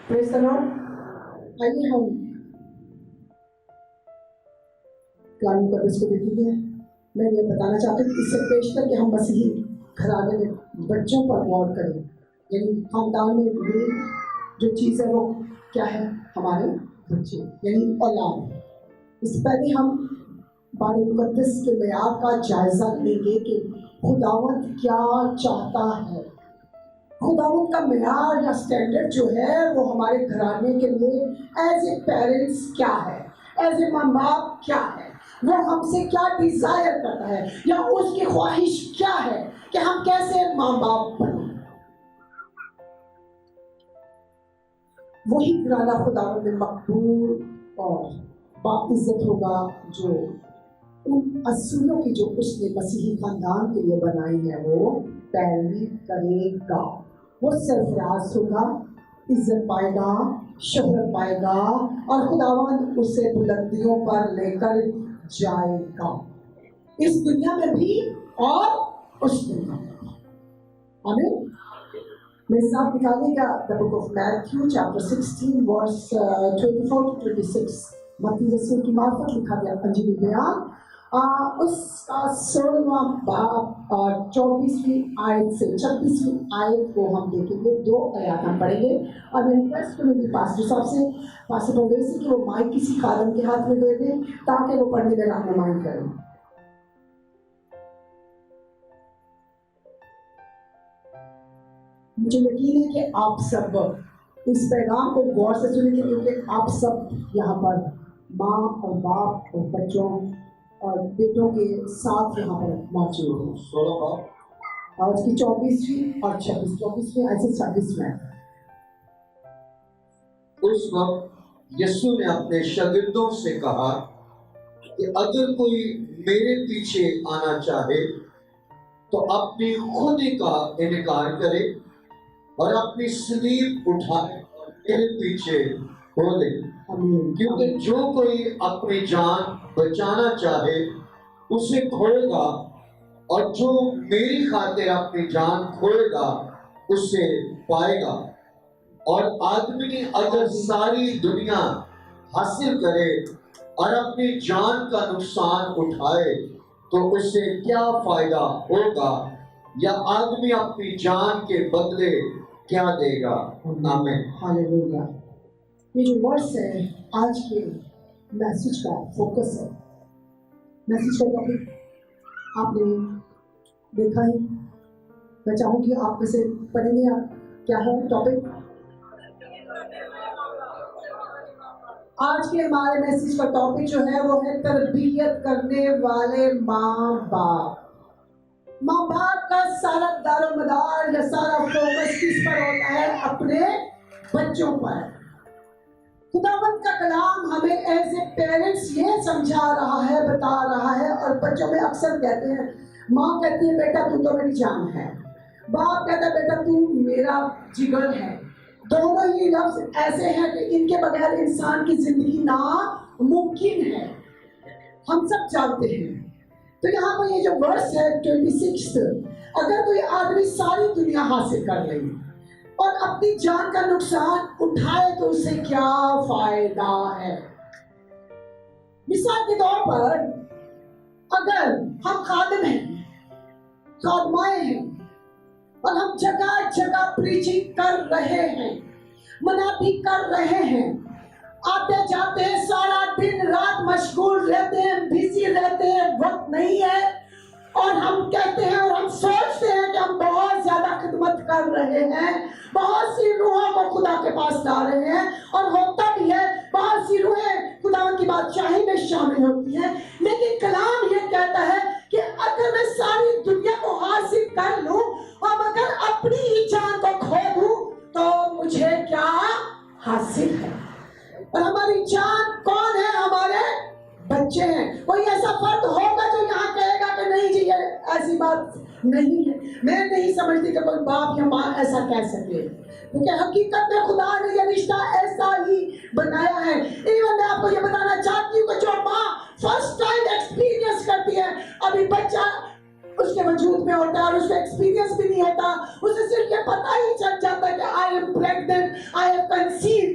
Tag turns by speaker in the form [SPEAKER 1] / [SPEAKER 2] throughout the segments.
[SPEAKER 1] Praise the Lord. आइए हम कलाम मुक़द्दस को देखेंगे। मैं ये बताना चाहती हूँ कि इससे पेश करके हम मसीही घराने में बच्चों पर गौर करें। यानी खानदान में मेन जो चीज़ है वो क्या है? हमारे बच्चे यानी औलाद। इससे पहले हम बानी मुक़द्दस के मेयार का जायज़ा लेंगे कि खुदावंद क्या चाहता है। खुदावंद का मेयार या स्टैंडर्ड जो है वो हमारे घराने के लिए एज ए पेरेंट्स क्या है, एज ए माँ बाप क्या है, वो हमसे क्या डिज़ायर करता है या उसकी ख्वाहिश क्या है कि हम कैसे माँ बाप बने। वही घराना खुदावंद में मकबूल और बाइज़्ज़त होगा जो उन असूलों की जो उसने मसीही खानदान के लिए बनाई है वो पैरवी करेगा। वो सरफराज होगा, इज्जत पाएगा, शोहरत पाएगा और खुदावंद उसे बुलंदियों पर लेकर जाएगा, इस दुनिया में भी और उस दुनिया में भी। आमीन। मेरे साथ निकालिएगा the book of Matthew chapter 16 verse 24 to 26। मत्ती रसूल की मार्फत लिखा गया अंजील बयान उसका 16वां बाब और 24वीं आयत से 26वीं आयत को हम देखेंगे। 2 आयत हम पढ़ेंगे और मैं रिक्वेस्ट करूँगी पास्टर साहब से, पास्टर ओवैसी, कि वो माइक किसी खादम के हाथ में दे दें ताकि वो पढ़ने में रहनुमाई करें। मुझे यकीन है कि आप सब इस पैगाम को गौर से सुनेंगे क्योंकि आप सब यहाँ पर माँ और बाप और बच्चों और बेटों के साथ यहाँ पर मौजूद हैं। 16 बाप और उसकी 24वीं और 24वीं ऐसे 26 में।
[SPEAKER 2] उस वक्त यीशु ने अपने शागिर्दों से कहा कि अगर कोई मेरे पीछे आना चाहे तो अपनी खुदी का इनकार करे और अपनी सलीब उठाए और मेरे पीछे हो ले। क्योंकि जो कोई अपनी जान बचाना चाहे उसे खोएगा और जो मेरी खातिर अपनी जान खोएगा उसे पाएगा। और आदमी अगर सारी दुनिया हासिल करे और अपनी जान का नुकसान उठाए तो उसे क्या फायदा होगा, या आदमी अपनी जान के बदले क्या देगा। आमीन।
[SPEAKER 1] हालेलुया। ये जो वर्स है आज के मैसेज का फोकस है। मैसेज का टॉपिक आपने देखा ही, मैं चाहूँगी आप में से पढ़ेंगे। आप क्या है टॉपिक? आज के हमारे मैसेज का टॉपिक जो है वो है तरबियत करने वाले माँ बाप। माँ बाप का सारा दारोमदार या सारा फोकस किस पर होता है? अपने बच्चों पर। खुदावंद का कलाम हमें एज ए पेरेंट्स ये समझा रहा है, बता रहा है। और बच्चों में अक्सर कहते हैं, माँ कहती है बेटा तू तो मेरी जान है, बाप कहता है बेटा तू मेरा जिगर है। दोनों ही लफ्ज ऐसे हैं कि इनके बगैर इंसान की जिंदगी नामुमकिन है, हम सब जानते हैं। तो यहाँ पर ये जो वर्स है 26, अगर कोई आदमी सारी दुनिया हासिल कर ले और अपनी जान का नुकसान उठाए तो उसे क्या फायदा है। मिसाल के तौर पर अगर हम खादिम हैं, खादमाएं हैं और हम जगह जगह प्रीचिंग कर रहे हैं, मनाती कर रहे हैं, आते जाते हैं, सारा दिन रात मशगूल रहते हैं, बिजी रहते हैं, वक्त नहीं है और हम कहते हैं और हम सोचते हैं कि हम बहुत ज्यादा खिदमत कर रहे हैं, बहुत सी रूहों को खुदा के पास ला रहे हैं। और होता भी है, बहुत सी रूहें खुदा की बादशाही में शामिल होती हैं। लेकिन कलाम ये कहता है कि अगर मैं सारी दुनिया को हासिल कर लूं और अगर अपनी ही जान को खो दूं तो मुझे क्या हासिल है। और हमारी जान कौन है? हमारे बच्चे हैं। कोई ऐसा फर्द होगा जो यहाँ कहेगा कि नहीं जी ये ऐसी बात नहीं है। मैं नहीं समझती कि कोई बाप या माँ ऐसा कह सके, क्योंकि हकीकत में खुदा ने ये रिश्ता ऐसा ही बनाया है। इवन मैं आपको ये बताना चाहती हूँ कि जो माँ फर्स्ट टाइम एक्सपीरियंस करती है, अभी बच्चा उसके वजूद में होता है और उसको एक्सपीरियंस भी नहीं होता, उसे सिर्फ ये पता ही चल जाता है कि I am pregnant, I have conceive.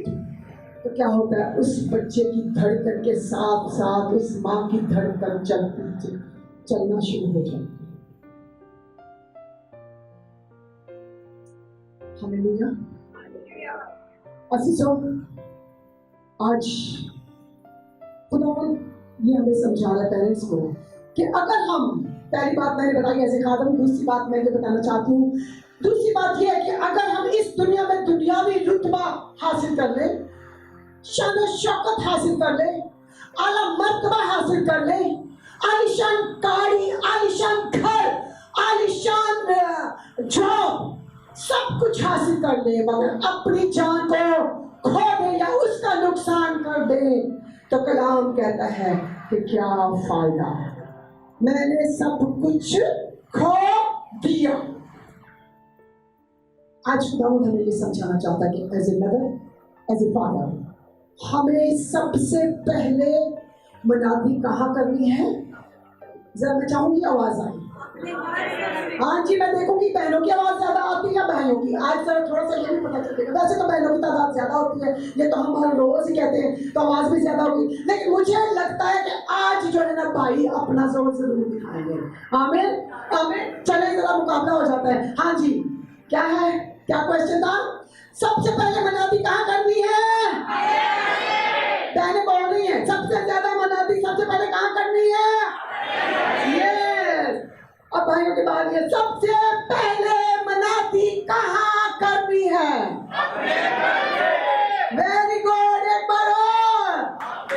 [SPEAKER 1] क्या होता है, उस बच्चे की धड़कन के साथ साथ उस माँ की धड़कन चलना शुरू हो जाती है। हालेलुया। अजीजों, आज खुदावंद ये हमें समझा रहा है पेरेंट्स को कि अगर हम, पहली बात मैंने बताई ऐसे खादम, दूसरी बात मैं ये बताना चाहती हूँ, दूसरी बात ये है कि अगर हम इस दुनिया में दुनियावी रुतबा हासिल कर ले, शान और शौकत हासिल कर ले, आला मर्तबा हासिल कर ले, आलिशान गाड़ी, आलिशान घर, आलिशान जॉब, सब कुछ हासिल कर ले, मगर अपनी जान को खो दे या उसका नुकसान कर दे, तो कलाम कहता है कि क्या फायदा, मैंने सब कुछ खो दिया। आज खुदावंद हमें ये समझाना चाहता है कि as a mother, as a father, हमें सबसे पहले मनादी कहाँ करनी है। जरा मैं चाहूंगी आवाज आई। हाँ जी, मैं देखूंगी बहनों की आवाज ज्यादा आती है या भाइयों की। आज जरा थोड़ा सा ये भी पता चलेगा, वैसे तो बहनों की तादाद ज्यादा होती है, ये तो हम हर रोज ही कहते हैं, तो आवाज भी ज्यादा होगी, लेकिन मुझे लगता है कि आज जो है ना भाई अपना जोर जरूर दिखाएंगे। आमीन आमीन। चले जरा मुकाबला हो जाता है। हाँ जी, क्या है, क्या क्वेश्चन था? सबसे पहले मनादी कहाँ करनी है? बहनें बोल रही है सबसे ज्यादा मनादी सबसे पहले कहाँ करनी है? यस। अब भाइयों की बात है, सबसे पहले मनादी कहाँ करनी है? वेरी गुड, एक बार और,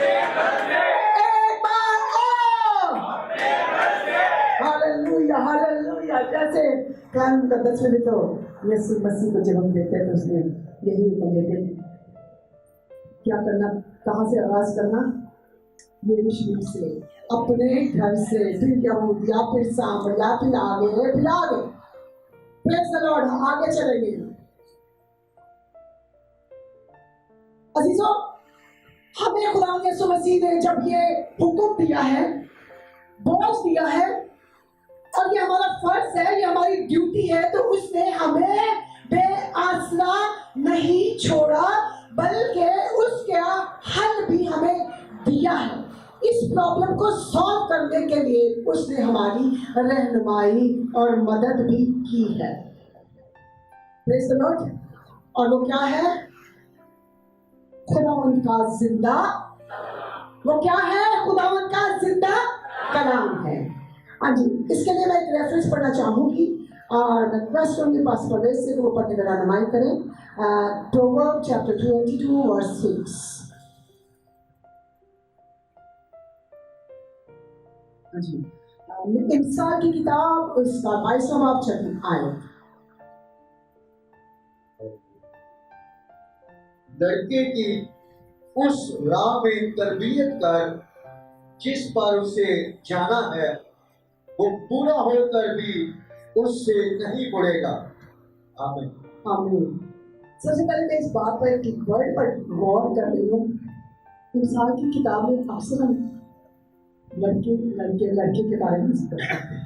[SPEAKER 1] एक बार और। Hallelujah hallelujah. जैसे कानून का 10 मिनट तो यीशु मसीह को जब हम देखते हैं तो उसने यही हुक्म देते क्या करना, कहाँ से आगाज करना? यरूशलेम से, अपने घर से, फिर यहूदिया, फिर सामरिया, फिर आगे, फिर आगे। प्रेज़ द लॉर्ड, आगे चलेंगे। अजीजों, हमें खुदा यीशु मसीह ने जब ये हुक्म दिया है, बोझ दिया है, और ये हमारा फर्ज है, ये हमारी ड्यूटी है, तो उसने हमें बेआसरा नहीं छोड़ा, बल्कि उसका हल भी हमें दिया है। इस प्रॉब्लम को सॉल्व करने के लिए उसने हमारी रहनुमाई और मदद भी की है। Praise the Lord. और वो क्या है? खुदावंद का जिंदा, वो क्या है? खुदावंद का जिंदा कलाम है। हाँ जी, इसके लिए मैं एक रेफरेंस पढ़ना चाहूंगी और रिक्वेस्ट करूंगी पास पढ़ने से वो पढ़ने का रहनुमाई करें। Proverb chapter 22 verse 6। हाँ जी, इंसान की किताब उसका 22वां बाब 6 आयत।
[SPEAKER 2] लड़के की उस राह में तरबियत कर जिस पर उसे जाना है, वो पूरा होकर भी उससे नहीं मुड़ेगा। आमीन
[SPEAKER 1] आमीन। सबसे पहले मैं इस बात पर एक वर्ड पर गौर कर रही हूँ। इंसान की किताब में अक्सर हम लड़के के बारे में जिक्र करते हैं।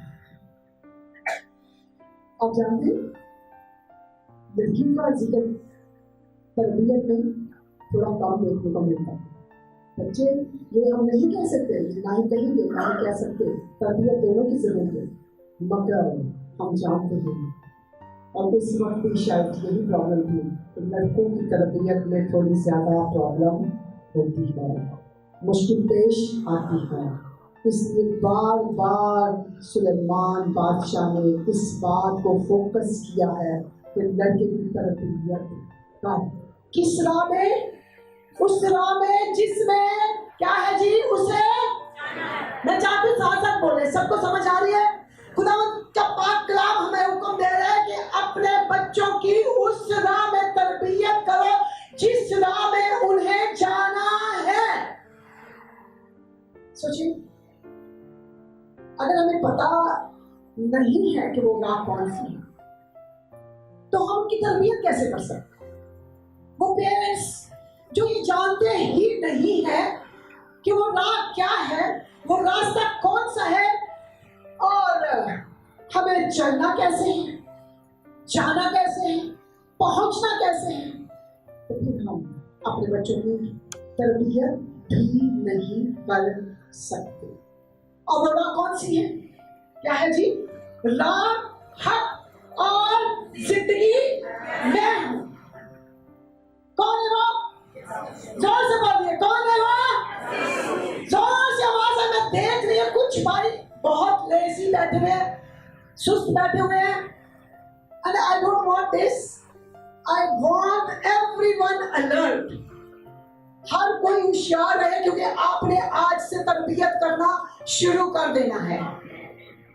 [SPEAKER 1] आप जानते हैं लड़कियों का जिक्र तरबियत में थोड़ा कम देखने को मिलता है। बच्चे ये हम नहीं कह सकते, ना ही कहेंगे, ना ही कह सकते, तरबियत दोनों की जरूरत है, मगर हम जानते हैं और इस वक्त भी शायद यही प्रॉब्लम थी, तो लड़कों की तरबियत में थोड़ी ज्यादा प्रॉब्लम होती है, मुश्किल पेश आती है। इसलिए बार बार सुलेमान बादशाह ने इस बात को फोकस किया है कि लड़के की तरबियत का किस राह में? उस राह में जिसमें क्या है जी? उसे मैं चाहती हूँ साथ साथ बोले, सबको समझ आ रही है? खुदावंद का पाक कलाम हमें हुक्म दे रहा है कि अपने बच्चों की उस राह में तरबियत करो जिस राह में उन्हें जाना है। सोचिए, अगर हमें पता नहीं है कि वो राह कौन सी है, तो हम उनकी तरबियत कैसे कर सकते? वो पेरेंट्स जो ये जानते ही नहीं है कि वो राह क्या है, वो रास्ता कौन सा है और हमें चलना कैसे है, जाना कैसे है, पहुंचना कैसे है, तो फिर हम अपने बच्चों की तरबियत भी नहीं कर सकते। और वो राह कौन सी है? क्या है जी? राह, हक और जिंदगी मैं हूं। कौन है वो? जोर से बोलिए, कौन है वो? जोर से आवाज है। मैं देख रही हूं कुछ भाई बहुत लेजी बैठे हुए हैं, सुस्त बैठे हुए हैं। And I don't want this. I want everyone alert. हर कोई होशियार रहे, क्योंकि आपने आज से तरबियत करना शुरू कर देना है।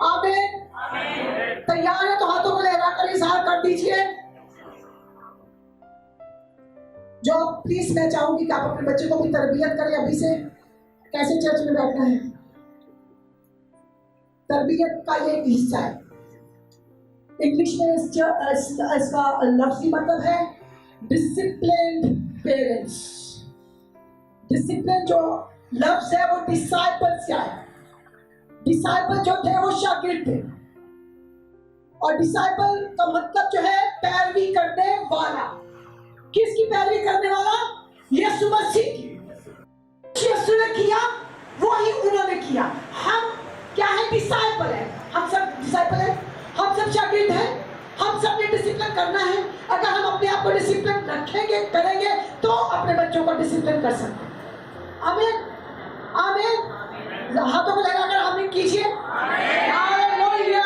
[SPEAKER 1] आमीन। तैयार है तो हाथों को लहराकर इजहार कर दीजिए। जो प्लीज मैं चाहूंगी कि आप अपने बच्चे को भी तरबियत करें अभी से। कैसे चर्च में बैठना है, तरबियत का ये एक हिस्सा है। इंग्लिश में इसका लफ्जी मतलब है डिसिप्लिन्ड पेरेंट्स। डिसिप्लिन जो लफ्ज है वो डिसाइपल से आया। डिसाइपल जो थे वो शागिर्द थे, और डिसाइपल का मतलब जो है पैरवी करने वाला। किसकी पैरवी करने वाला? यीशु मसीह की। यीशु ने किया वही उन्होंने किया। हम क्या है? डिसाइपल है। हम सब डिसाइपल है, हम सब शागिर्द हैं। हम सब ने डिसिप्लिन करना है। अगर हम अपने आप को डिसिप्लिन रखेंगे, करेंगे, तो अपने बच्चों को डिसिप्लिन कर सकते हैं। आमीन, आमीन। हाथों को लगाकर आमीन कीजिए। हालेलुया।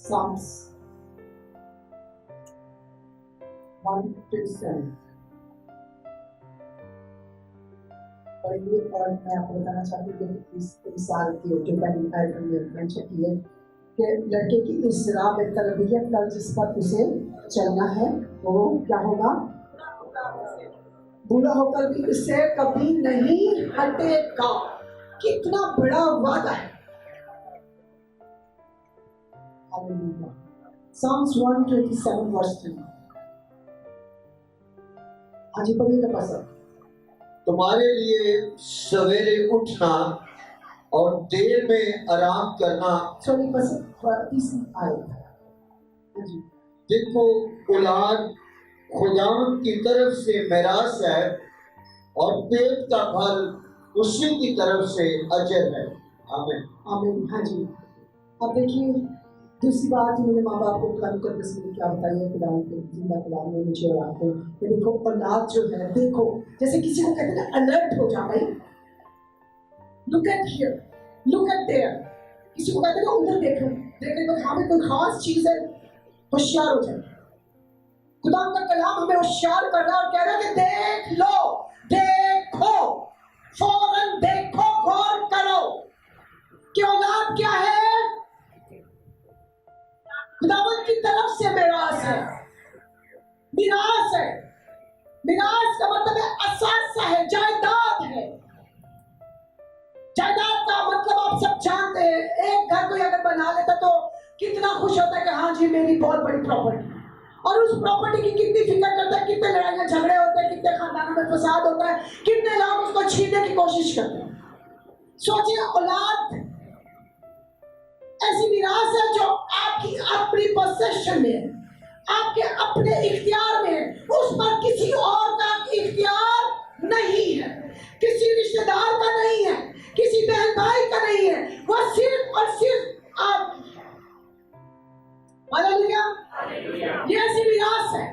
[SPEAKER 1] Psalms 1-7। और मैं आपको बताना चाहती हूँ कि इस मिसाल की जो पहली आयत में मेंशन की है कि लड़के की इस राह में तरबियत का जिस पर उसे चलना है वो क्या होगा? बूढ़ा होकर भी इससे कभी नहीं हटेगा। कितना बड़ा वादा है। हालेलुया। Psalms 127 verse 3। आज पढ़िएगा पासा।
[SPEAKER 2] तुम्हारे लिए सवेरे उठना और देर में आराम करना।
[SPEAKER 1] सॉरी बस तीसरी आयत।
[SPEAKER 2] देखो, औलाद खुदावंद की तरफ से मिरास है और पेट का फल उसी की तरफ से अजर है। आमीन,
[SPEAKER 1] आमीन। हाँ जी। अब देखिए दूसरी बात मैंने माँ बाप को खुदा मुकद्दस ने क्या बताई है। खुदा के जिंदा खुदा ने मुझे और आपको देखो औलाद जो है, देखो जैसे किसी को कहते हैं अलर्ट हो जा भाई, look at here, look at there. किसी को कहते हैं उधर देखो, देखने को हमें कोई खास चीज है, होशियार हो जाए। खुदा का कलाम हमें होशियार कर रहा है और कह रहा है कि देख लो, देखो, फौरन देखो, गौर करो कि औलाद क्या है। खुदावंद की तरफ से मिरास है। मिरास है, मिरास का मतलब है असासा है, जायदाद है। जायदाद का मतलब आप सब जानते हैं। एक घर कोई अगर बना लेता तो कितना खुश होता है कि हाँ जी मेरी बहुत बड़ी प्रॉपर्टी, और उस प्रॉपर्टी की कितनी फिक्र करता है। कितने लड़ाइयां झगड़े होते हैं, कितने खानदानों में फसाद होता है, कितने लोग उसको छीनने की कोशिश करते हैं। सोचिए औलाद ऐसी मिरास है जो आपकी अपनी पोसेशन में है, आपके अपने इख्तियार में है। उस पर किसी और का इख्तियार नहीं है, किसी रिश्तेदार का नहीं है, किसी बहन भाई का नहीं है। वह सिर्फ और सिर्फ आप। हालेलुया। ये ऐसी मिरास है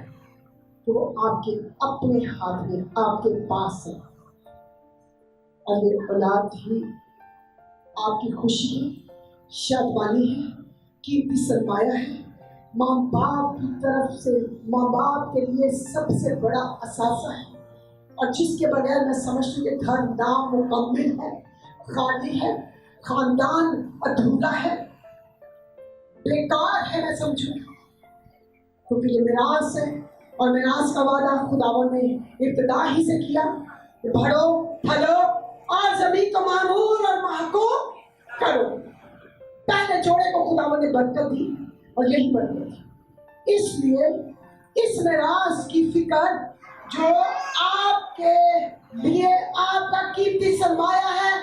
[SPEAKER 1] जो आपके अपने हाथ में, आपके पास है। और ये औलाद ही आपकी खुशी, शादमानी है, कीमती सरमाया है। माँ बाप की तरफ से, माँ बाप के लिए सबसे बड़ा असासा है, और जिसके बगैर मैं समझती हूँ कि घर नामुकम्मिल है, खाली है, खानदान अधूरा है, बेकार है। मैं समझूँ क्योंकि ये मिरास है, और मिरास का वादा खुदावन ने इब्तिदा ही से किया कि बढ़ो, फलो और जमीन को मामूर और महकूम करो। पहले जोड़े को खुदावन ने बरकत दी और यही बरकत थी। इसलिए इस मिरास की फिक्र जो आपके लिए आपका कीमती सरमाया है,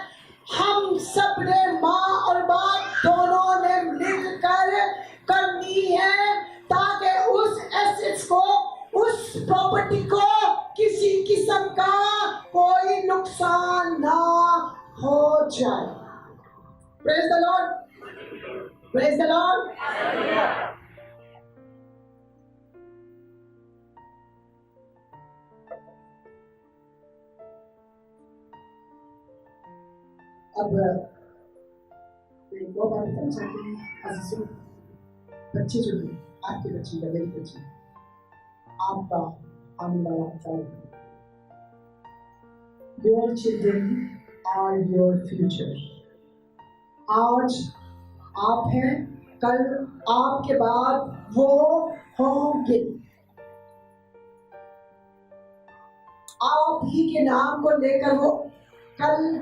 [SPEAKER 1] अपने माँ और बाप दोनों ने मिलकर करनी है, ताकि उस एसेट्स को, उस प्रॉपर्टी को किसी किस्म का कोई नुकसान ना हो जाए। Praise the Lord, praise the Lord. अब एक और बात करना चाहती हूँ, अजीजों, बच्चे जो हैं, आपके बच्चे या मेरे बच्चे, आपका आने वाला future, your children are your future. आज आप हैं, कल आपके बाद वो होंगे। आप ही के नाम को लेकर वो कल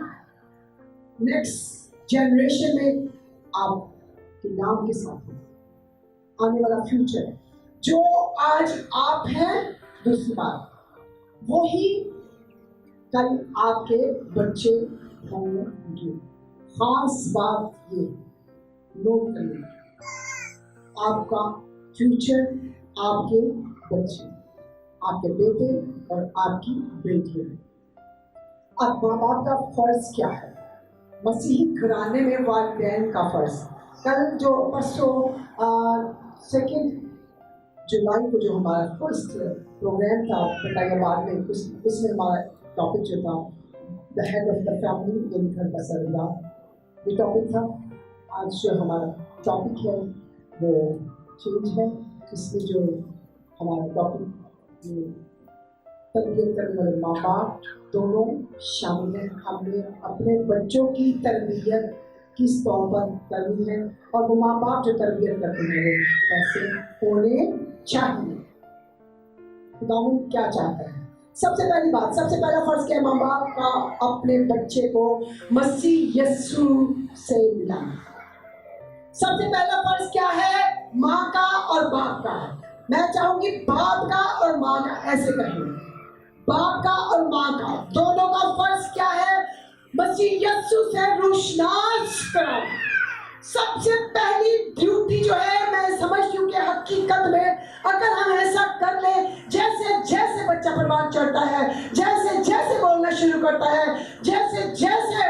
[SPEAKER 1] नेक्स्ट जनरेशन में आपके नाम के साथ आने वाला फ्यूचर है। जो आज आप हैं, दूसरी बात वो ही कल आपके बच्चे होंगे। खास बात ये नोट करें, आपका फ्यूचर आपके बच्चे, आपके बेटे और आपकी बेटी है। अब माँ बाप का फर्ज क्या है? मसीही घराने में वालिदैन का फर्ज। कल जो परसों 2 जुलाई को जो हमारा फर्स्ट प्रोग्राम था बेटायाबाद में, उसमें हमारा टॉपिक जो था the head of the family, यानी घर का सरदार, ये टॉपिक था। आज जो हमारा टॉपिक है वो चेंज है। इसमें जो हमारा टॉपिक तरबियत करने वाले माँ बाप दोनों शामिल हैं। हमने अपने बच्चों की तरबियत किस तौर पर करनी है, और वो माँ बाप जो तरबियत करते हैं वो कैसे होने चाहिए। खुदावंद क्या चाहता है? सबसे पहली बात, सबसे पहला फर्ज क्या है माँ बाप का? अपने बच्चे को मसीह यीशु से मिलाना। सबसे पहला फर्ज क्या है? माँ का और बाप का है। मैं चाहूंगी बाप का और माँ का ऐसे कहें, बाप का और माँ का दोनों का फर्ज क्या है? मसीह यीशु से रोशनास कराना। सबसे पहली ड्यूटी जो है, मैं समझती हूँ कि हकीकत में अगर हम ऐसा कर ले, जैसे जैसे बच्चा परवान चढ़ता है, जैसे जैसे बोलना शुरू करता है, जैसे जैसे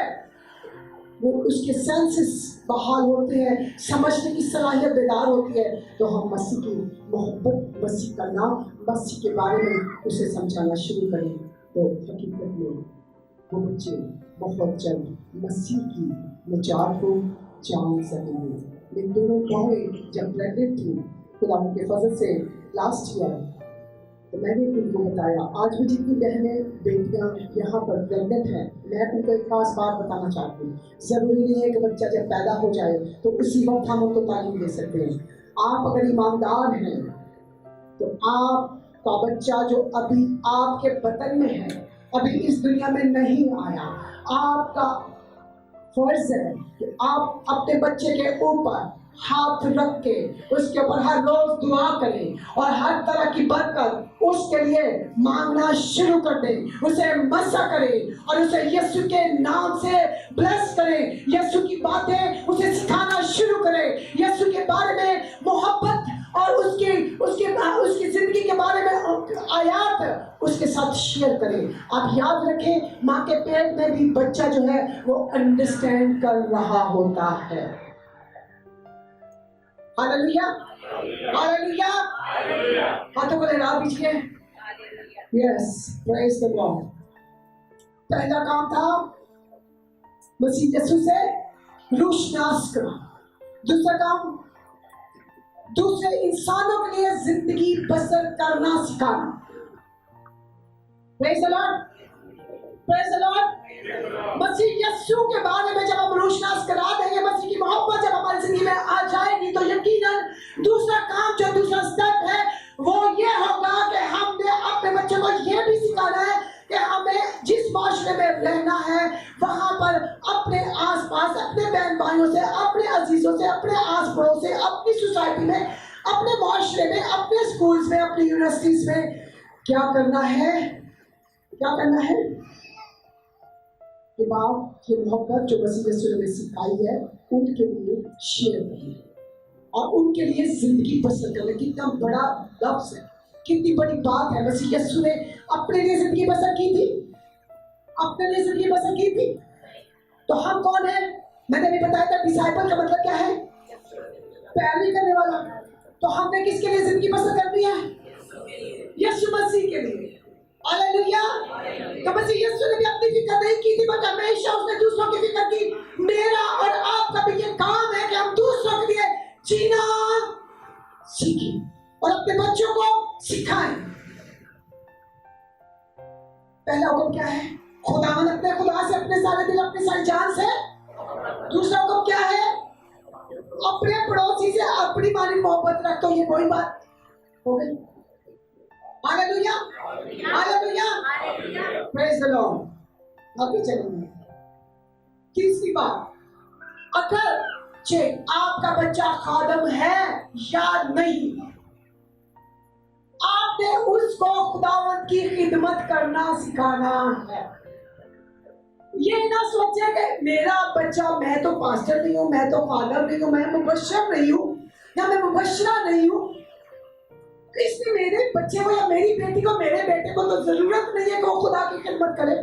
[SPEAKER 1] वो उसके सेंसेस बहाल होते हैं, समझने की सलाहियत बेदार होती है, तो हम मसीह की मोहब्बत, मसीह का नाम, मसीह के बारे में उसे समझाना शुरू करें, तो हकीकत में वो बच्चे बहुत जल्द मसीह की निजात को जान सकेंगे। लेकिन दोनों बहनें जब प्रेग्नेंट थी, खुदा के फजल से लास्ट ईयर, तो मैंने उनको बताया, आज भी जितनी बहनें बेटियां यहाँ पर प्रेग्नेंट हैं, मैं उनको एक खास बात बताना चाहती हूँ। ज़रूरी नहीं है कि बच्चा जब पैदा हो जाए तो उसी वक्त हम उनको तालीम दे सकते हैं। आप अगर ईमानदार हैं तो आपका बच्चा जो अभी आपके बदन में है, अभी इस दुनिया में नहीं आया, आपका फर्ज है कि आप अपने बच्चे के ऊपर हाथ रख के उसके ऊपर हर रोज दुआ करें और हर तरह की बरकत उसके लिए मांगना शुरू कर दें। उसे मसा करें और उसे यीशु के नाम से ब्लेस करें। यीशु की बातें उसे सिखाना शुरू करें। यीशु के बारे में मोहब्बत और उसकी जिंदगी के बारे में आयात उसके साथ शेयर करें। आप याद रखें, माँ के पेट में भी बच्चा जो है वो अंडरस्टैंड कर रहा होता है। Hallelujah, hallelujah. हाथों को लहरा दीजिए। Yes, praise the Lord. पहला काम था मसीह यीशु से रोशनास करना। दूसरा काम, दूसरे इंसानों के लिए जिंदगी बसर करना सिखाना। Praise the Lord, praise the Lord. मसीह यीशु के बारे में जब हम रोशनास करा देंगे, मसीह की मोहब्बत जब हमारी जिंदगी में आ जाएगी, तो यकीनन दूसरा काम, जो दूसरा स्टेप है, वो ये होगा कि हमने अपने बच्चों को ये भी सिखाना है कि हमें जिस माशरे में रहना है वहां पर अपने आसपास, अपने बहन भाइयों से, अपने अजीजों से, अपने आस पड़ोस से, अपनी सोसाइटी में, अपने माशरे में, अपने स्कूल्स में, अपनी यूनिवर्सिटीज में क्या करना है, क्या करना है, ये बात, ये मोहब्बत जो मसीह यीशु ने सिखाई है, उनके लिए शेयर करिए और उनके लिए जिंदगी बसर करना। कितना बड़ा लफ्ज है, कितनी बड़ी बात है। मसीह यीशु ने अपने लिए जिंदगी बसर की थी, अपने लिए जिंदगी बसर की थी। तो हम कौन है? मैंने भी बताया था डिसाइपल का मतलब क्या है, पैरवी करने वाला। तो हमने किसके लिए जिंदगी बसर करनी है? यीशु मसीह के लिए। हालेलुया। तो मसीह यीशु ने भी अपनी फिक्र नहीं की थी, बल्कि हमेशा उसने दूसरों की फिक्र की। मेरा और आपका भी ये काम है कि हम दूसरों के लिए जीना सीखें और अपने बच्चों को सिखाएं। पहला हुक्म क्या है? खुदावन अपने खुदा से, अपने सारे दिल, अपनी सारी जान से। दूसरा हुक्म क्या है? अपने पड़ोसी से अपनी मालिक मोहब्बत रखो। ये वही बात हो गई। Hallelujah, hallelujah, praise the Lord. आगे चलेंगे। तीसरी बात, अगर आपका बच्चा खादम है या नहीं, आपने उसको खुदावंत की खिदमत करना सिखाना है। ये ना सोचे कि मेरा बच्चा, मैं तो पास्टर नहीं हूं, मैं तो खादम नहीं हूं, मैं मुबश्शिर नहीं हूं या मैं मुबश्शिरा नहीं हूं, इसलिए मेरे बच्चे को या मेरी बेटी को, मेरे बेटे को तो जरूरत नहीं है कि वो खुदा की खिदमत करे।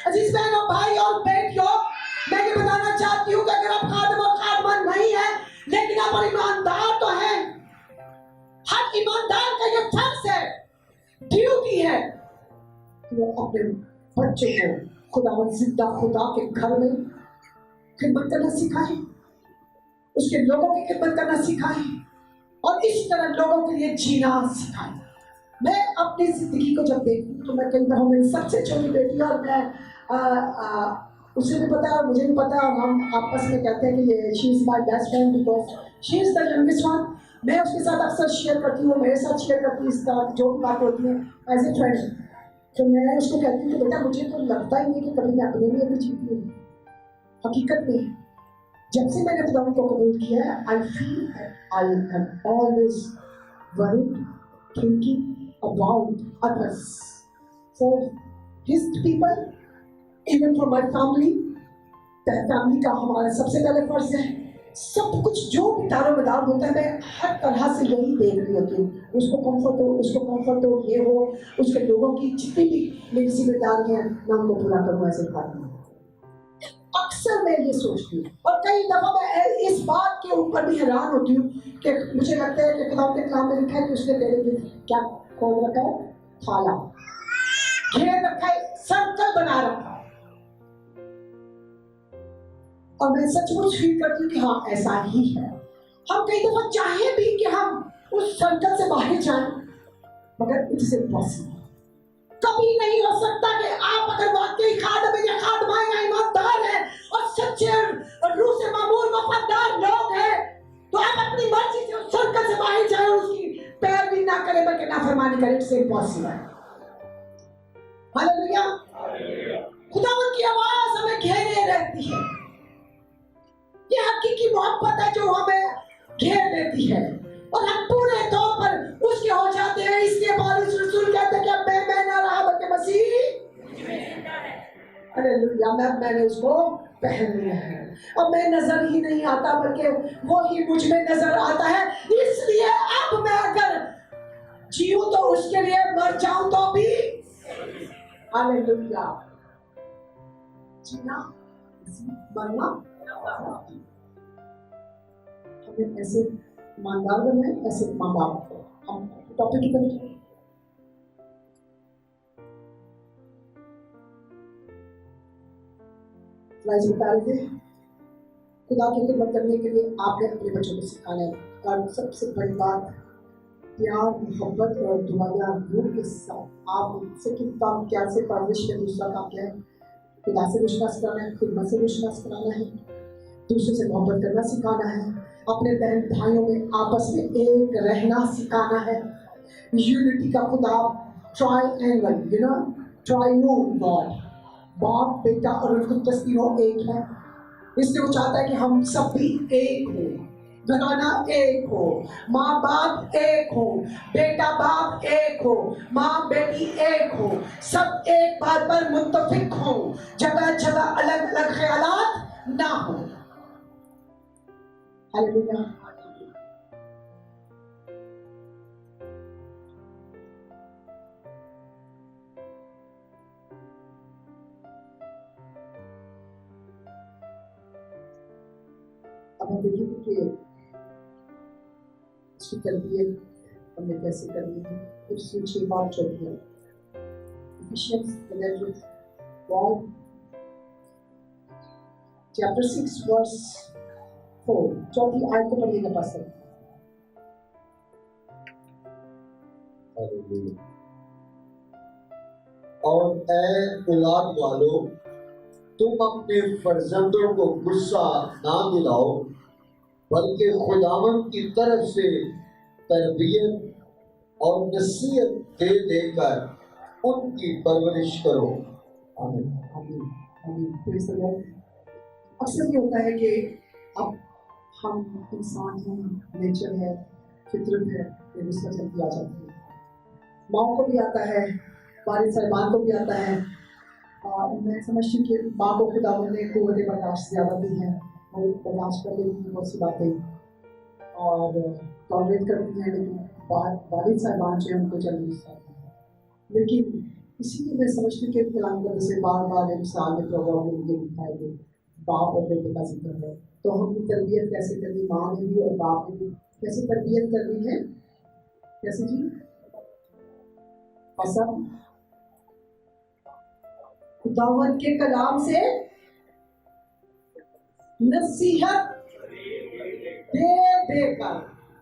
[SPEAKER 1] अजीज बहनों, भाई और बेटियों, मैं ये बताना चाहती हूँ कि अगर आप खादम और खादमा नहीं है, लेकिन आप ईमानदार तो हैं। हर ईमानदार का ये फर्ज है, ड्यूटी है कि वो अपने बच्चे को खुदावंद जिंदा खुदा के घर में खिदमत करना सिखाए, उसके लोगों की खिदमत करना सिखाए और इस तरह लोगों के लिए जीना सिखाए। मैं अपनी जिंदगी को जब देखती तो मैं कई दफा, मेरी सबसे छोटी बेटी और मैं उसे भी पता है और मुझे भी पता है, और हम आपस में कहते हैं कि ये she is my best friend because she is the youngest one. मैं उसके साथ अक्सर शेयर करती हूँ, मेरे साथ शेयर करती है इस तरह की जो भी बात होती है एज ए फ्रेंड। तो मैं उसको कहती हूँ कि बेटा, मुझे तो लगता ही नहीं कि कभी मैं अपने लिए भी जीती हूँ। हकीकत में जब से मैंने खुदा को कबूल किया है, I feel I am always worried thinking about others, for his people, even for my family. Family का हमारा सबसे पहले फर्ज है। सब कुछ जो भी दारो मदार होता है, मैं हर तरह से यही देख रही होती हूँ, उसको कंफर्ट हो, उसको कंफर्ट हो, ये हो, उसके लोगों की जितनी भी मेरी जिम्मेदारी है मैं उनको पूरा करूँ, ऐसे करती हूँ। अक्सर मैं ये सोचती हूँ और कई दफा मैं इस बात के ऊपर भी हैरान होती हूँ कि मुझे लगता है कि खुदा के कलाम में लिखा है कि उसने तेरे लिए क्या खोल रखा है, थाला घेर रखा है, सर्कल बना रखा है। और मैं सचमुच फील करती हूँ कि हाँ, ऐसा ही है। हम कई दफा चाहे भी कि हम उस सर्कल से बाहर जाएं, मगर इट इज इम्पॉसिबल। कभी नहीं हो सकता कि आप अगर वाकई खादम या खादमा या ईमानदार हैं और सच्चे और रूह से मामूल वफादार लोग हैं, तो आप अपनी मर्जी से उस सर्कल से बाहर जाएं और उसकी पैरवी ना करें बल्कि नाफरमानी करें। It's impossible. हालेलुया। खुदावंद की आवाज हमें घेरे रहती है। ये हकीकी मोहब्बत है जो हमें घेर लेती है और हम पूरे तौर पर उसके हो जाते हैं। इसलिए पौलुस रसूल कहते हैं कि अब मैं ना रहा बल्कि मसीह। हालेलुया। मैंने उसको पहन लिया है। अब मैं नजर ही नहीं आता बल्कि वो ही मुझ में नजर आता है। इसलिए अब मैं अगर जीऊं तो उसके लिए, मर जाऊं तो भी। हालेलुया। जीना, मरना, हमें ऐसे ईमानदार बनना है, ऐसे माँ बाप को। हम टॉपिक की तरफ बता रहे थे, खुदा की खिदमत करने के लिए आपने अपने बच्चों को सिखाना है। और सबसे बड़ी बात, प्यार, मोहब्बत और दुआया रूह के साथ आप उनसे कितना प्यार से परवरिश में। दूसरा काम क्या है? खुदा से विश्वास करना है, खिदमत से विश्वास कराना है, दूसरे से मोहब्बत करना सिखाना है, अपने बहन भाइयों में आपस में एक रहना सिखाना है। यूनिटी का खुदा, ट्रायंगल, यू नो, ट्राइयून गॉड, बाप, बेटा और उनके तीनों एक है। इसलिए वो चाहता है कि हम सब भी एक हो। घराना एक हो, माँ बाप एक हो, बेटा बाप एक हो, माँ बेटी एक हो, सब एक बात पर मुत्तफिक हो, जगह जगह अलग अलग ख्यालात ना हो। हालेलुया। अब हम देखेंगे कि इसकी तरबियत हमें कैसे करनी है। उससे 6 बात चलती है। Ephesians 6 verse 4, चौथी आयत को पढ़िएगा पास्टर।
[SPEAKER 2] और ऐ औलाद वालों, तुम अपने फर्जंदों को गुस्सा ना दिलाओ, बल्कि खुदावंद की तरफ से तरबियत और नसीहत दे देकर उनकी परवरिश करो।
[SPEAKER 1] आमीन आमीन आमीन। Praise the Lord. अक्सर ये होता है कि अब हम इंसान हैं, नेचर है, फितरत है, ये गुस्सा जल्दी आ जाती है। माँ को भी आता है, वालिद साहिबान को भी आता है। मैं समझती हूँ कि माँ को खुदावंद ने कुव्वत बर्दाश्त ज़्यादा दी है, वो बर्दाश्त कर लेती है बहुत सी बातें और टॉलरेट करती हैं, लेकिन वालिद साहिबान जो है उनको जल्दी गुस्सा आता है। लेकिन इसीलिए मैं समझती हूँ कि कलाम करने से बार बार इंसान के प्रोग्राम में मुझे दिखाई दे बाप और बेटे का जिक्र है। तो हमने तरबियत कैसे करनी, माँ ने भी और बाप ने भी कैसे तरबियत करनी है, कैसे जी? पसंद खुदावंद के कलाम से नसीहत दे देकर,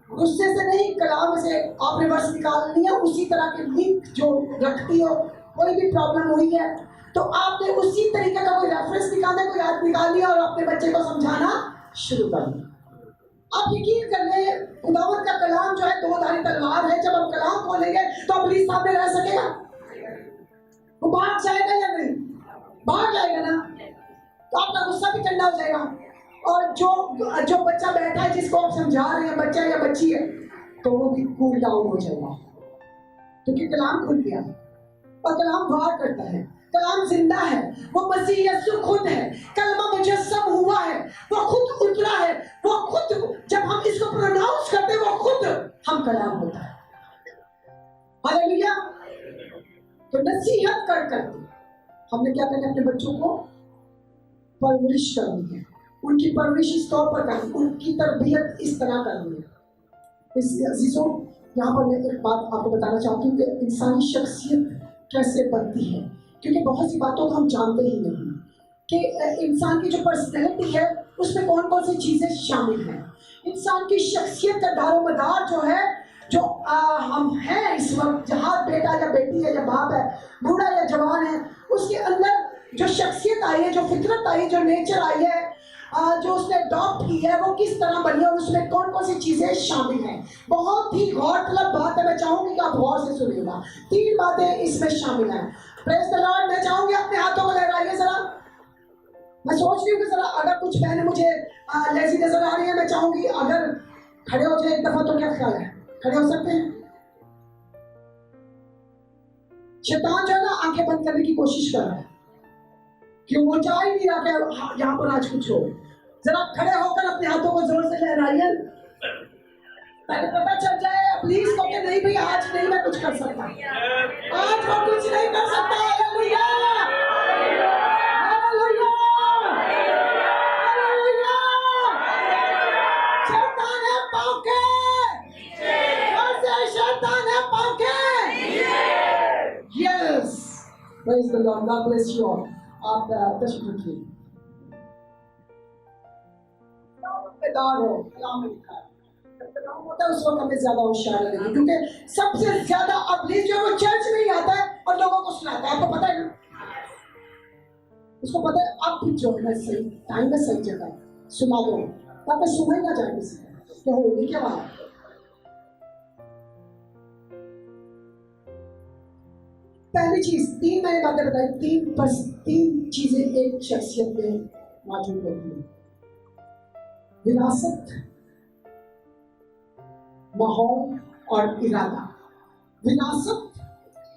[SPEAKER 1] गुस्से से नहीं, कलाम से आपने वर्ष निकालनी है, उसी तरह के लिंक जो रखती हो। कोई भी प्रॉब्लम हुई है तो आपने उसी तरीके का कोई रेफरेंस निकालना, कोई याद निकाल लिया और अपने बच्चे को समझाना शुरू कर दिया। आप यकीन कर लें, खुदावंद का कलाम जो है 2 धारी तलवार है। जब हम कलाम खोलेंगे तो पुलिस सामने रह सकेगा? वो भाग जाएगा या नहीं? भाग जाएगा ना। तो आपका गुस्सा भी ठंडा हो जाएगा। और जो बच्चा बैठा है, जिसको आप समझा रहे हैं, बच्चा या बच्ची है, तो वो भी कूल डाउन हो जाएगा, क्योंकि कलाम खुल गया और कलाम वार करता है। कलाम जिंदा है, वो मसीह यीशु खुद है। कलमा मुजस्सम हुआ है, वो खुद उतरा है, वो खुद, जब हम इसको प्रोनाउंस करते हैं, वो खुद हम कलाम होता है। हालेलुया। तो नसीहत कर हमने क्या करना है? अपने बच्चों को परवरिश करनी है, उनकी परवरिश इस तौर पर करनी, उनकी तरबियत इस तरह करनी है। अजीजों, यहाँ पर मैं एक बात आपको बताना चाहती हूँ कि इंसानी शख्सियत कैसे बनती है, क्योंकि बहुत सी बातों को हम जानते ही नहीं कि इंसान की जो पर्सनैलिटी है उसमें कौन कौन सी चीज़ें शामिल हैं। इंसान की शख्सियत का दारोमदार जो है, जो हम हैं इस वक्त, जहाँ बेटा या बेटी है या बाप है, बूढ़ा या जवान है, उसके अंदर जो शख्सियत आई है, जो फितरत आई है, जो नेचर आई है, जो उसने अडॉप्ट की है, वो किस तरह बनी है और उसमें कौन कौन सी चीज़ें शामिल हैं। बहुत ही गौरतलब बात है, मैं चाहूँगी कि आप गौर से सुनिएगा। 3 बातें इसमें शामिल हैं। Praise the Lord. मैं चाहूँगी अपने हाथों को लहराइए ज़रा। मैं सोच रही हूँ कि ज़रा अगर कुछ बहनें मुझे लेज़ी नजर आ रही है, मैं चाहूँगी अगर खड़े हो जाए एक दफ़ा, तो क्या ख्याल है? खड़े हो सकते हैं? शैतान जो है ना, आंखें बंद करने की कोशिश कर रहा है कि वो चाह ही नहीं रहा कि यहाँ पर आज कुछ हो। जरा खड़े होकर अपने हाथों को जोर से लहराइए, ताकि पता चल जाए प्लीज को कि नहीं भाई, आज नहीं मैं कुछ कर सकता, आज वो कुछ नहीं कर सकता। Hallelujah, hallelujah, hallelujah. शैतान है पाँव शैतान है पाँव yes. Praise the Lord, God bless you all. आप तशरीफ रखिए। होता है उस वक्त हमें ज्यादा होशियार लगेगी, क्योंकि सबसे ज्यादा अबलीस जो है वो चर्च में ही आता है और लोगों को सुनाता है। आपको पता है ना, उसको पता है अब भी जो है सही टाइम में सही जगह सुना दो, ताकि सुना ही ना जाए किसी क्या होगी क्या बात। पहली चीज, 3 मैंने बातें बताई, 3 चीजें एक शख्सियत में मौजूद होती है। विरासत, माहौल और इरादा। विरासत,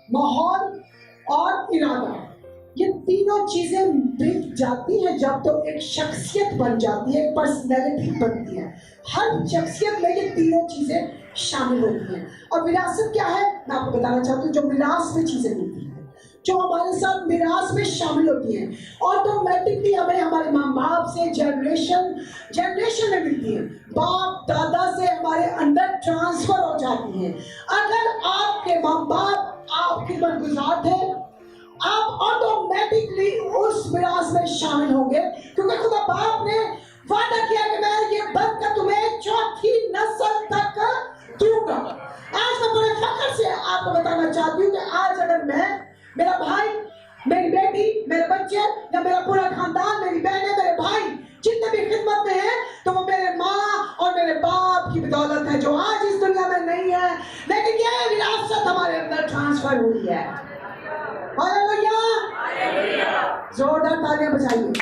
[SPEAKER 1] माहौल और इरादा, ये तीनों चीजें मिल जाती हैं जब तो एक शख्सियत बन जाती है, एक पर्सनैलिटी बनती है। हर शख्सियत में ये तीनों चीजें शामिल होती हैं। और विरासत क्या है, मैं आपको बताना चाहती हूँ। जो विरासत में चीजें मिलती हैं, जो हमारे साथ विरासत में शामिल होती हैं, ऑटोमेटिकली हमें हमारे माँ बाप से जनरेशन में मिलती है, बाप दादा से हमारे अंदर ट्रांसफर हो जाती है। अगर आपके माँ बाप आपके खिदमतगुजार थे, आप ऑटोमेटिकली उस विरासत में शामिल होंगे, क्योंकि खुदा बाप ने वादा किया कि मैं ये बरकत तुम्हें चौथी नस्ल तक दूंगा। आज मैं बड़े फख्र से आपको बताना चाहती हूँ कि आज अगर मैं, मेरा भाई, मेरी बेटी, मेरे बच्चे या मेरा पूरा खानदान, मेरी बहनें, मेरे भाई जितने भी खिदमत में हैं, तो वो मेरे माँ और मेरे बाप की बदौलत है, जो आज इस दुनिया में नहीं है, लेकिन ये विरासत हमारे अंदर ट्रांसफर हुई है। हालेलुया, जोरदार तालियां बजाइए।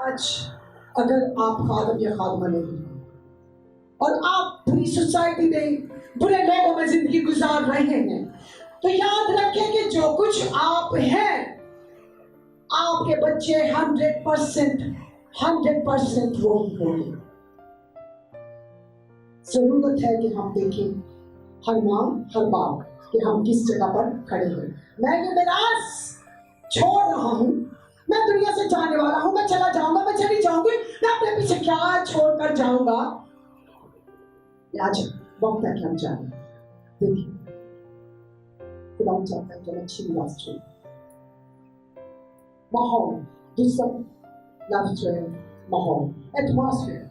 [SPEAKER 1] आज अगर आप खादम या खादमा नहीं और आप बुरी सोसाइटी में, बुरे लोगों में जिंदगी गुजार रहे हैं, तो याद रखें कि जो कुछ आप हैं, आपके बच्चे 100% वो ही होंगे। जरूरत है कि हम देखें, हर माँ, हर बाप, कि हम किस जगह पर खड़े हैं। मैं ये विरास छोड़ रहा हूँ, मैं दुनिया से जाने वाला हूँ, मैं चला जाऊंगा, मैं चली जाऊंगी, मैं अपने पीछे क्या छोड़कर जाऊंगा। आज वक्त है कि हम जाएं। देखिए, खुदा चाहता है कि हम अच्छी विरासत छोड़ें। माहौल, दूसरा लफ्ज़ है माहौल, एटमॉस्फेयर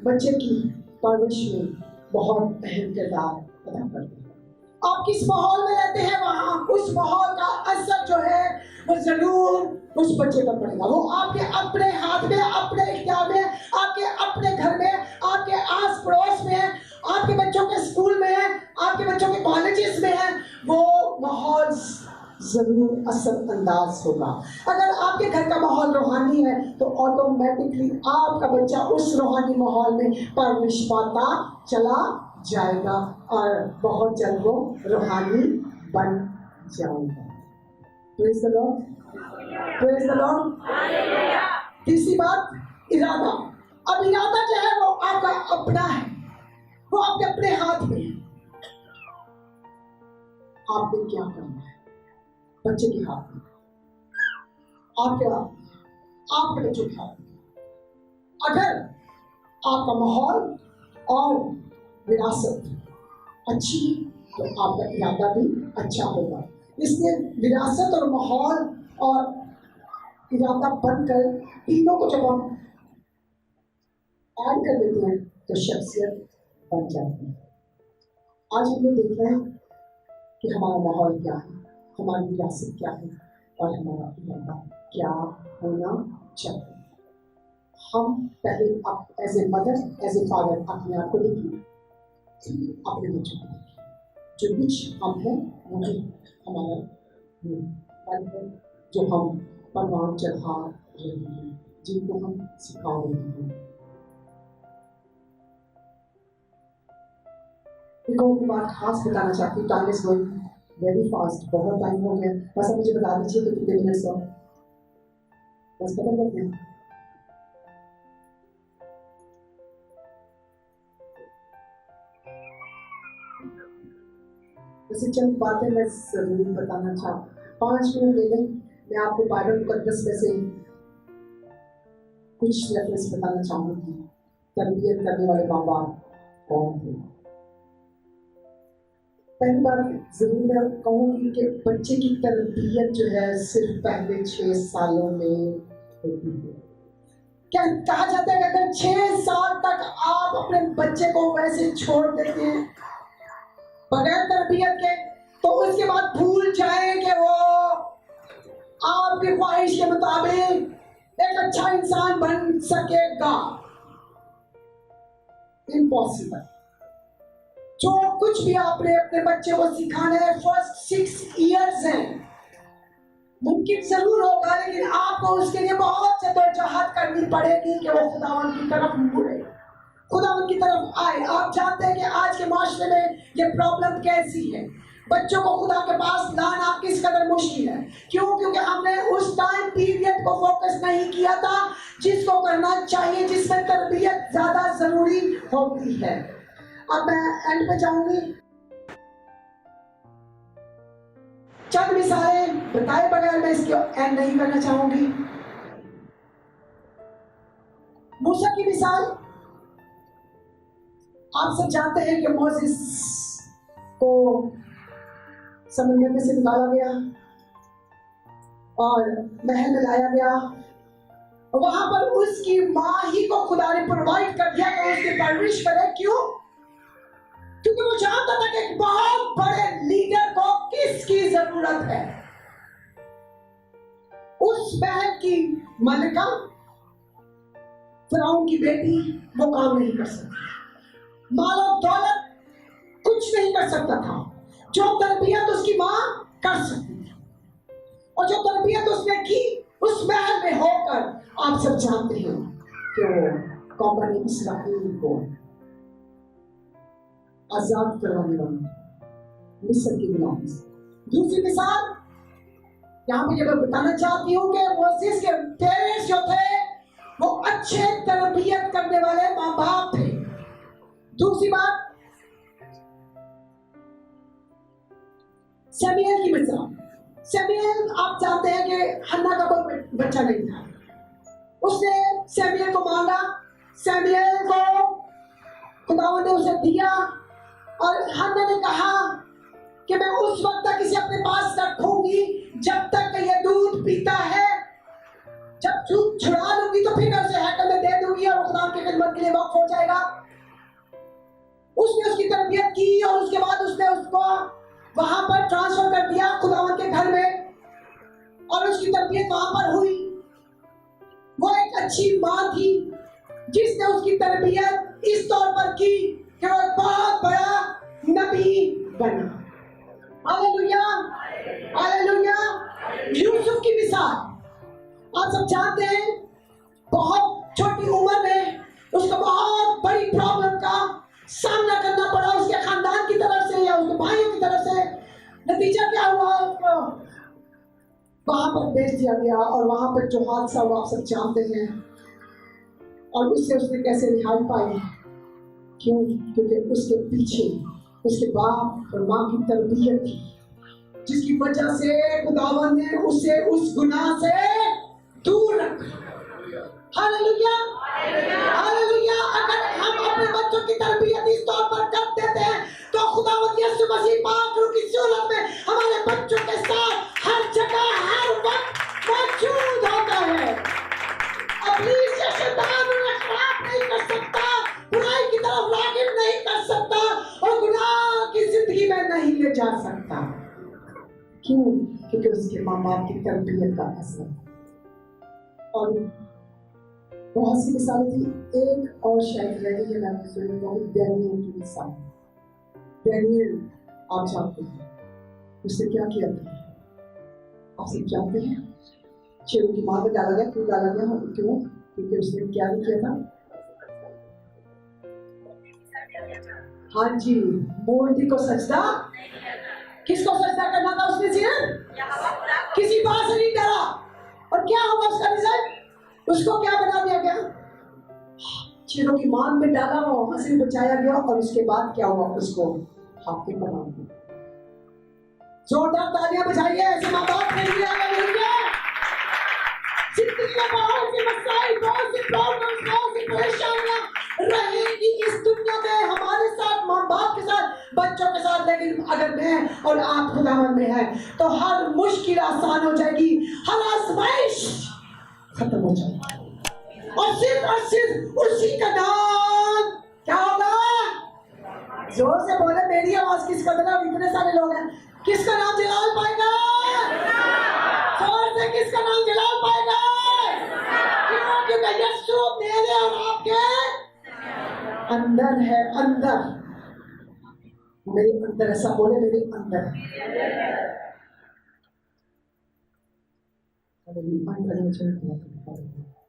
[SPEAKER 1] बच्चे की परवरिश में बहुत अहम किरदार अदा करते हैं। आप किस माहौल में रहते हैं, वहाँ उस माहौल का असर जो है वो जरूर उस बच्चे पर पड़ेगा। वो आपके अपने हाथ में, अपने इख्तियार में, आपके अपने घर में, आपके आस पड़ोस में, आपके बच्चों के स्कूल में है, आपके बच्चों के कॉलेजेस में है, वो माहौल जरूर असर अंदाज होगा। अगर आपके घर का माहौल रूहानी है, तो ऑटोमेटिकली आपका बच्चा उस रूहानी माहौल में परवरिश पाता चला जाएगा और बहुत जल्द वो रूहानी बन जाएगा। Praise the Lord, praise the Lord. तीसरी बात, इरादा। अब इरादा जो है वो आपका अपना है, वो आपके अपने हाथ में है। आपने क्या करना है, बच्चे के हाथ में, आपके बच्चों के हाथ में। अगर आपका माहौल और विरासत अच्छी, तो आपका इरादा भी अच्छा होगा। इसलिए विरासत और माहौल और इरादा बनकर तीनों को जब हम ऐड कर लेते हैं, तो शख्सियत बन जाती है। आज हम लोग देख रहे हैं कि हमारा माहौल क्या है, हमारी विरासत क्या है और हमारा इरादा क्या होना चाहिए। हम पहले as a mother, as a father अपने आप को देखिए, अपने बच्चों को देखिए। जो कुछ हम हैं वही हमारा पल है, जो हम परवान चढ़ा रहे हैं, जिनको हम सिखा रहे हैं। एक और बात खास बताना चाहती हूँ, time is going very fast, बहुत टाइम हो गया। बस अब मुझे बता दीजिए कि कितने मिनट्स और बस खत्म करते हैं। वैसे चंद बातें मैं जरूर बताना चाहूँ। 5 मिनट ले लें, मैं आपको बाइबल मुकद्दस में से कुछ रेफरेंस बताना चाहूँगी। तरबियत करने वाले माँ बाप कौन थे। पहली बात जरूर मैं कहूँगी कि बच्चे की तरबियत जो है सिर्फ पहले 6 सालों में होती है। क्या कहा जाता है कि अगर 6 साल तक आप अपने बच्चे को वैसे छोड़ देते हैं बगैर तरबियत के, तो उसके बाद भूल जाएंगे वो आपकी ख्वाहिश के मुताबिक एक अच्छा इंसान बन सकेगा। इम्पॉसिबल। जो कुछ भी आपने अपने बच्चे को सिखाना है, फर्स्ट 6 इयर्स हैं, मुमकिन जरूर होगा, लेकिन आपको उसके लिए बहुत जद्दोजहद करनी पड़ेगी कि वो खुदावन की तरफ मुड़े, खुदावन की तरफ आए। आप जानते हैं कि आज के माशरे में ये प्रॉब्लम कैसी है। बच्चों को खुदा के पास लाना किस कदर मुश्किल है। क्यों? क्योंकि हमने उस टाइम पीरियड को फोकस नहीं किया था जिसको करना चाहिए, जिसमें तरबियत ज्यादा जरूरी होती है। अब मैं एंड पे जाऊंगी। चंद मिसालें बताए बगैर मैं इसको एंड नहीं करना चाहूंगी। मूसा की मिसाल, आप सब जानते हैं कि मोसेस को समुद्र में से निकाला गया और महल में लाया गया। वहां पर उसकी माँ ही को खुदा ने प्रोवाइड कर दिया कि उसकी परवरिश करे। क्यों? क्योंकि वो जानता था कि एक बहुत बड़े लीडर को किसकी जरूरत है। उस महल की मलिका, फिरौन की बेटी, वो काम नहीं कर सकती। माल और दौलत कुछ नहीं कर सकता था। जो तरबियत उसकी माँ कर सकती थी और जो तरबियत उसने की उस महल में होकर, आप सब जानते हैं कि वो कौम इस्राएल को आजाद करवाने वाला मिस्र की गुलामी से। दूसरी मिसाल यहाँ पे मैं बताना चाहती हूँ कि मोसेस के पेरेंट्स जो थे वो अच्छे तरबियत करने वाले माँ बाप थे। दूसरी बात, शमूएल की मिसाल। शमूएल, आप जानते हैं कि हन्ना का कोई बच्चा नहीं था। उसने शमूएल को मांगा, शमूएल को खुदावंद ने उसे दिया और हन्ना ने कहा कि मैं उस वक्त तक इसे अपने पास रखूंगी जब तक ये दूध पीता है। जब दूध छुड़ा लूंगी तो फिर मैं उसे हैकल में दे दूंगी और खुदा की खिदमत के लिए वक्त हो जाएगा। उसने उसकी तरबियत की और उसके बाद उसने उसको वहां पर ट्रांसफर कर दिया खुदावंद के घर में और उसकी तरबियत वहां पर हुई। वो एक अच्छी माँ थी जिसने उसकी तरबियत इस तौर पर की कि वो एक बहुत बड़ा नबी बना। Hallelujah, hallelujah. यूसुफ की मिसाल, आप सब जानते हैं, बहुत छोटी उम्र में उसको बहुत बड़ी प्रॉब्लम का सामना करना पड़ा उसके खानदान की तरफ से या उसके भाइयों की तरफ से। नतीजा क्या हुआ? उसको वहां पर भेज दिया गया और वहां पर जो हादसा हुआ आप सब जानते हैं। और उससे उसने कैसे रिहाई पाई? क्यों? क्योंकि उसके पीछे उसके बाप और माँ की तरबियत थी, जिसकी वजह से खुदावंद ने उसे उस गुनाह से दूर रखा। Hallelujah, hallelujah. अगर हम अपने बच्चों की तरबियत इस तौर पर कर देते हैं तो खुदावंद यीशु मसीह पाक रूह की सूरत में हमारे बच्चों के साथ हर जगह हर वक्त मौजूद होता है। इब्लीस या शैतान उन्हें खराब नहीं कर सकता, बुराई की तरफ रागिब नहीं कर सकता और गुनाह की जिंदगी में नहीं ले जा सकता। क्यों? क्योंकि उसके माँ बाप की तरबियत का असर। और बहुत सी मिसालें थी। एक और शायद रह गई है, मैं सुनूंगा, डैनियल की मिसाल। डैनियल, आप जानते हैं उसने क्या किया था? आप सब जानते हैं, शेरों की मार में डाला गया। क्यों डाला गया? क्यों? क्योंकि उसने क्या नहीं किया था? हाँ जी, मूर्ति को सजदा। किसको सजदा करना था उसने? सिर्फ किसी बात से नहीं डरा। और क्या हुआ उसका रिजल्ट? उसको क्या बना दिया गया? शेरों की मार में डाला, वहां से बचाया गया और उसके बाद क्या हुआ? उसको हाकिम बना दिया। जोरदार तालियां बजाइए ऐसे माँ बाप के लिए। जिंदगी में बहुत सी मसाइल, बहुत सी प्रॉब्लम्स, बहुत सी परेशानियां रहेंगी इस दुनिया में, हमारे साथ, माँ बाप के साथ, बच्चों के साथ। लेकिन अगर मैं और आप खुदावंद में हैं तो हर मुश्किल आसान हो जाएगी, हर आजमाइश खत्म हो जाएगी और सिर्फ उसी का नाम क्या होगा? जोर से बोले, मेरी आवाज किस कदर है? इतने सारे लोग हैं, किसका नाम जलाल पाएगा? जोर से किसका नाम जलाल पाएगा? क्यों? क्योंकि यीशु मेरे और आपके अंदर है। अंदर, मेरे अंदर, ऐसा बोले, मेरे अंदर। Limpahkan kami sa Panginoon.